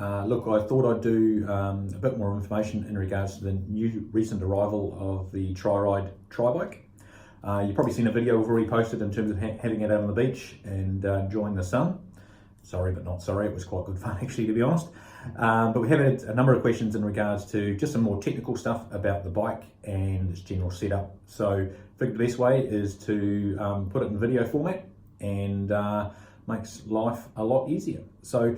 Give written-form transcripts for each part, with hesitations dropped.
Look, I thought I'd do a bit more information in regards to the new recent arrival of the Triride Tribike. You've probably seen a video we've already posted in terms of having it out on the beach and enjoying the sun. Sorry, but not sorry, it was quite good fun actually, to be honest. But we have had a number of questions in regards to just some more technical stuff about the bike and its general setup. So I think the best way is to put it in video format and makes life a lot easier. So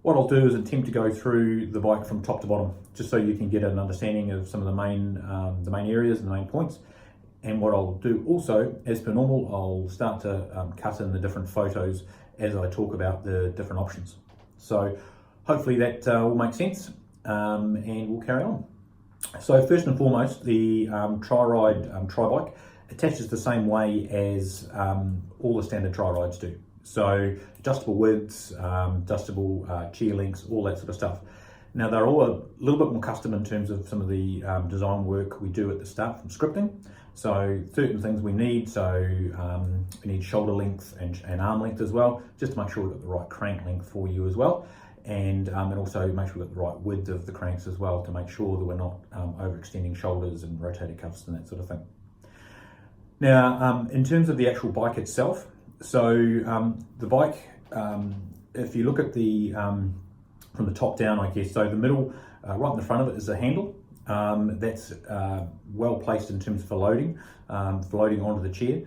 what I'll do is attempt to go through the bike from top to bottom, just so you can get an understanding of some of the main areas and the main points. And what I'll do also, as per normal, I'll start to cut in the different photos as I talk about the different options. So hopefully that will make sense, and we'll carry on. So first and foremost, the Triride Tribike attaches the same way as all the standard Trirides do. So adjustable widths, adjustable chair lengths, all that sort of stuff. Now they're all a little bit more custom in terms of some of the design work we do at the start from scripting. So certain things we need, so we need shoulder length and arm length as well, just to make sure we've got the right crank length for you as well. And also make sure we've got the right width of the cranks as well, to make sure that we're not overextending shoulders and rotator cuffs and that sort of thing. Now, in terms of the actual bike itself, so the bike, if you look at the from the top down, I guess, so the middle, right in the front of it is a handle. That's well placed in terms for loading onto the chair.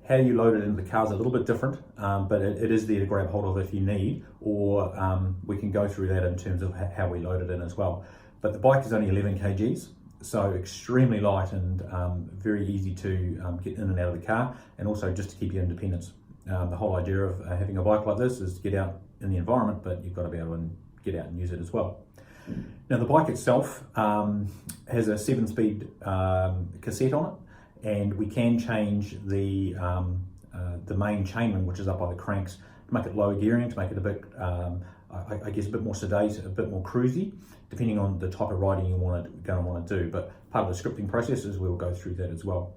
How you load it into the car is a little bit different, but it is there to grab hold of if you need, or we can go through that in terms of how we load it in as well. But the bike is only 11 kgs, so extremely light and very easy to get in and out of the car, and also just to keep your independence. The whole idea of having a bike like this is to get out in the environment, but you've got to be able to get out and use it as well. Now the bike itself has a 7-speed cassette on it, and we can change the main chainring, which is up by the cranks, to make it lower gearing, to make it a bit, I guess, a bit more sedate, a bit more cruisy, depending on the type of riding you're going to want to do. But part of the scripting process is we'll go through that as well.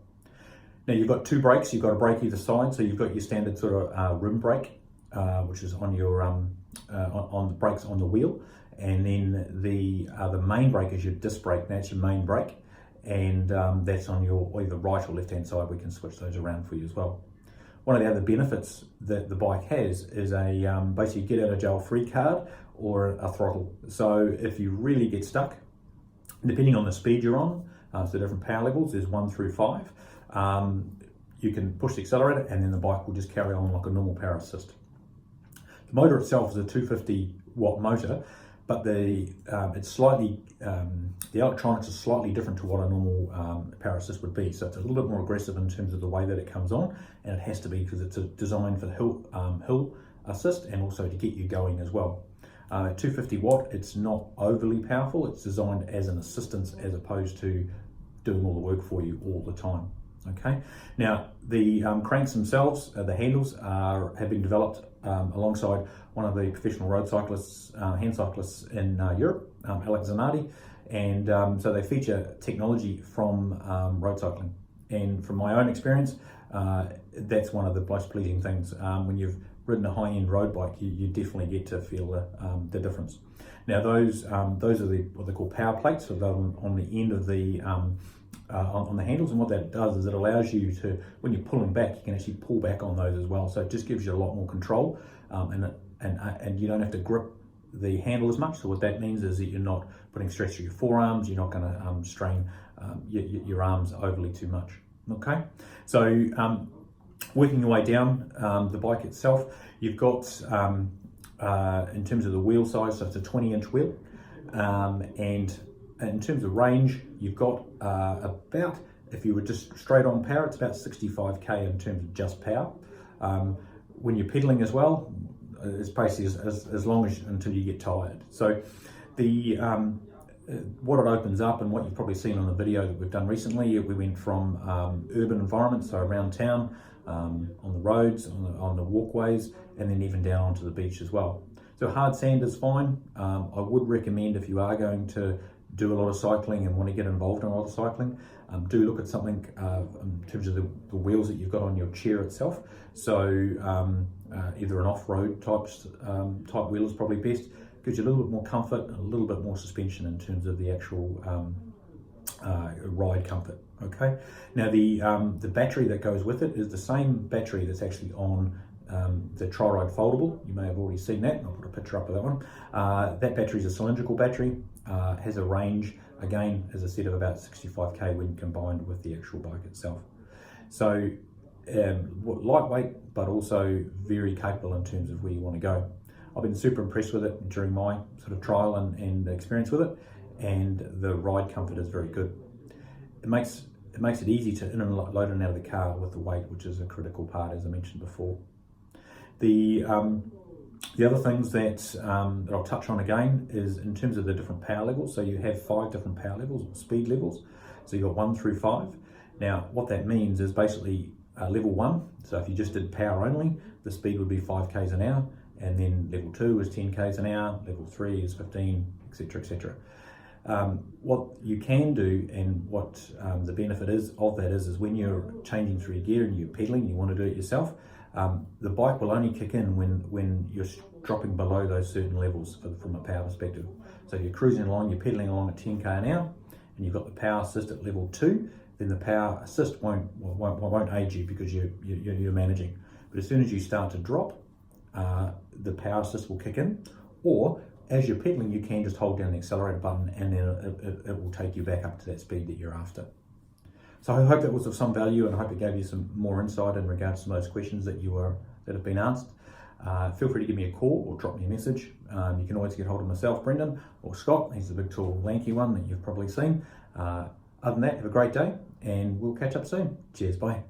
Now you've got two brakes, you've got a brake either side, so you've got your standard sort of rim brake, which is on your on the brakes on the wheel, and then the main brake is your disc brake. That's your main brake, and that's on your either right or left hand side. We can switch those around for you as well. One of the other benefits that the bike has is a basically get out of jail free card or a throttle. So if you really get stuck, depending on the speed you're on, so the different power levels, there's 1 through 5. You can push the accelerator and then the bike will just carry on like a normal power assist. The motor itself is a 250 watt motor, but it's slightly, the electronics are slightly different to what a normal power assist would be. So it's a little bit more aggressive in terms of the way that it comes on, and it has to be because it's designed for hill assist and also to get you going as well. At 250 watt, it's not overly powerful. It's designed as an assistance as opposed to doing all the work for you all the time. Okay. Now the cranks themselves, the handles have been developed alongside one of the professional road cyclists, hand cyclists in Europe, Alex Zanardi, and so they feature technology from road cycling. And from my own experience, that's one of the most pleasing things. When you've ridden a high-end road bike, you definitely get to feel the difference. Now those are what they call power plates, so they're on the end of the on the handles, and what that does is it allows you to, when you're pulling back, you can actually pull back on those as well. So it just gives you a lot more control, and you don't have to grip the handle as much. So what that means is that you're not putting stress through your forearms, you're not going to strain your arms overly too much. Okay, so working your way down the bike itself, you've got in terms of the wheel size, so it's a 20-inch wheel, and in terms of range, you've got about, if you were just straight on power, it's about 65k in terms of just power. When you're pedaling as well, it's basically as long as until you get tired. So the what it opens up, and what you've probably seen on the video that we've done recently, we went from urban environments, so around town, on the roads, on the walkways, and then even down onto the beach as well. So hard sand is fine. I would recommend, if you are going to do a lot of cycling and want to get involved in a lot of cycling, do look at something in terms of the wheels that you've got on your chair itself. So either an off-road type wheel is probably best, gives you a little bit more comfort and a little bit more suspension in terms of the actual ride comfort. Okay, now the battery that goes with it is the same battery that's actually on the Triride foldable. You may have already seen that. I'll put a picture up of that one. That battery is a cylindrical battery, has a range, again, as I said, of about 65k when combined with the actual bike itself. So lightweight, but also very capable in terms of where you want to go. I've been super impressed with it during my sort of trial and experience with it, and the ride comfort is very good. It makes it easy to in and load and out of the car with the weight, which is a critical part, as I mentioned before. The other things that I'll touch on again is in terms of the different power levels. So you have 5 different power levels, or speed levels. So you've got 1 through 5. Now, what that means is basically level 1. So if you just did power only, the speed would be 5 k's an hour, and then level 2 is 10 k's an hour, level 3 is 15, etc., etc. What you can do, and what the benefit is of that is when you're changing through your gear and you're pedaling, you want to do it yourself. The bike will only kick in when you're dropping below those certain levels from a power perspective. So if you're cruising along, you're pedaling along at 10k an hour, and you've got the power assist at level 2, then the power assist won't aid you because you're managing. But as soon as you start to drop, the power assist will kick in, or as you're pedaling, you can just hold down the accelerator button, and then it will take you back up to that speed that you're after. So I hope that was of some value, and I hope it gave you some more insight in regards to those questions that have been asked. Feel free to give me a call or drop me a message. You can always get hold of myself, Brendan, or Scott. He's the big, tall, lanky one that you've probably seen. Other than that, have a great day, and we'll catch up soon. Cheers, bye.